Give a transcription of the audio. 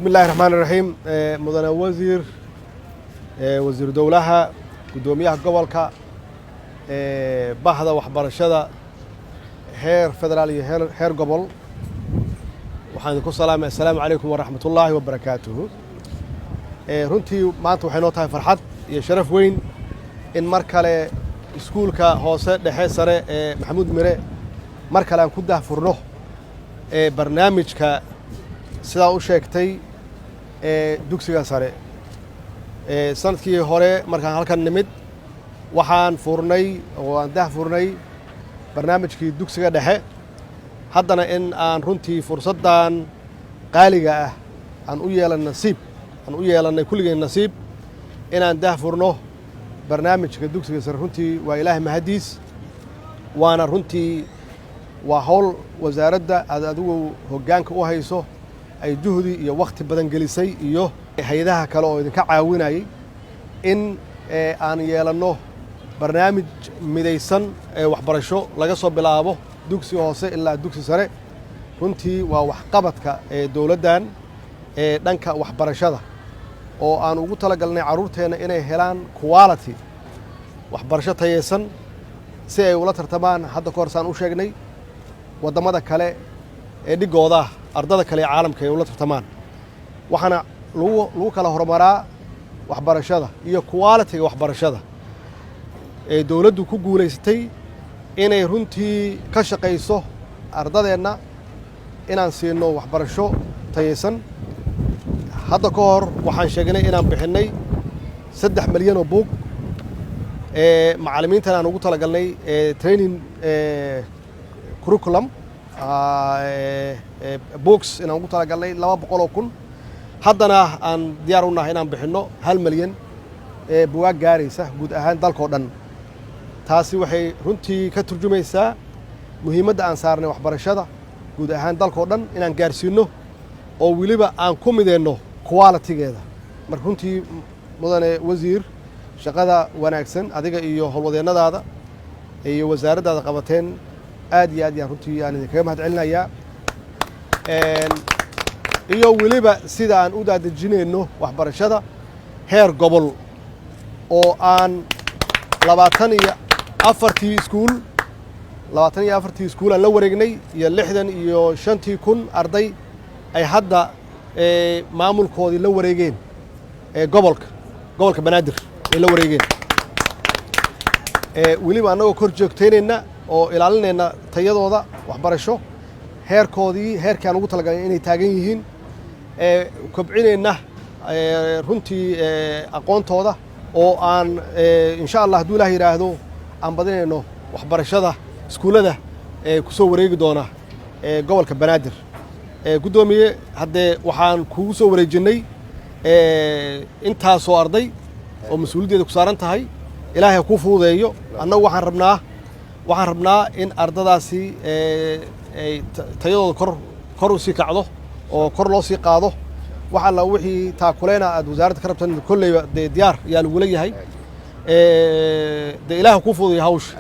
بسم الله الرحمن الرحيم مدن وزير دولها قدوميها gobolka bahda waxbarashada heer federaal iyo heer gobol waxaan ku salaamay assalaamu calaykum wa rahmatullaahi wa barakaatuhu runtii maanta waxay noo tahay farxad iyo sharaf weyn in mar kale iskuulka hoose dhexe sare ee Maxamuud Mire mar kale aan ku daahfurno barnaamijka sida uu sheegtay dugsiga sare sanadkii hore markaan halkan nimid waxaan furnay oo aan daahfurnay barnaamijkii dugsiga dhexe haddana in aan runtii fursaddan qaaliga ah aan u yeelanay kulligeen nasiib inaan daahfurno barnaamijka dugsiga sare runtii waa ilaahay mahadiis waana runtii waa hawl wasaaradda aad adigu hoggaanka u hayso ay juhdi iyo waqti badan gelisay iyo hay'adaha kale oo idinka caawinayay in aan yeelanno barnaamij midaysan ee waxbarasho laga soo bilaabo dugsi hoose ilaa dugsi sare runtii waa waxqabadka ee dowladdan ee dhanka waxbarashada oo aan ugu talagalnay carruurteena inay helaan quality waxbarasho tayeysan si ay ula tartamaan hadda ka hor saan u sheegnay waddamada kale ee dhigooda ardada kale ee caalamka ay ula tartamaan waxaana lagu kala horumaraa waxbarashada iyo quality-ga waxbarashada ee dowladdu ku guulaysatay inay runtii ka shaqayso ardadeenna inaan siino waxbarasho tayeysan hadda ka hor waxaan sheegnay inaan bixinnay 3 milyan oo buug macallimiintan aan ugu talagalnay training curriculum books inaan ugu talagalnay 200,000 haddana aan diyaar u nahay inaan bixinno 1 milyan buugaag gaaraysa guud ahaan dalkoo dhan taasi waxay runtii ka turjumaysaa muhiimadda aan saarnay waxbarashada guud ahaan dalkoo dhan inaan gaarsiinno oo weliba aan ku mideenno quality-geeda marka runtii mudane wasiir shaqada wanaagsan adiga iyo howlwadeennadaada iyo wasaaraddaada qabateen aad iyo aad yaan runtii aan idinkaga mahad celinayaa iyo weliba sida aan u daadejinayno waxbarashada heer gobol oo aan 24 iskuul aan la wareegnay iyo 65,000 arday ay hadda maamulkoodii la wareegeen gobolka banaadir ay la wareegeen weliba annagoo kor joogtaynayna oo ilaalinayna tayadooda waxbarasho heerkii aan ugu talagalay inay taagan yihiin kobcinayna runtii aqoontooda oo aan insha Allah hadduu ilaah yidhaahdo aan badinayno waxbarashada iskuullada ku soo wareegi doona gobolka banaadir guddoomiye haddee waxaan kugu soo wareejinnay intaasoo arday oo mas-uuliyaddeeda ku saaran tahay ilaahay kuu fududeeyo annagu waxaan rabnaa in ardadaasi ay tayadooda kor u sii kacdo oo kor loo sii qaado wax alla wixii taakuleena aad wasaaradda ka rabtan kolleyba dee diyaar ayaa lagula yahay dee ilaahay kuu fududeeyo hawsha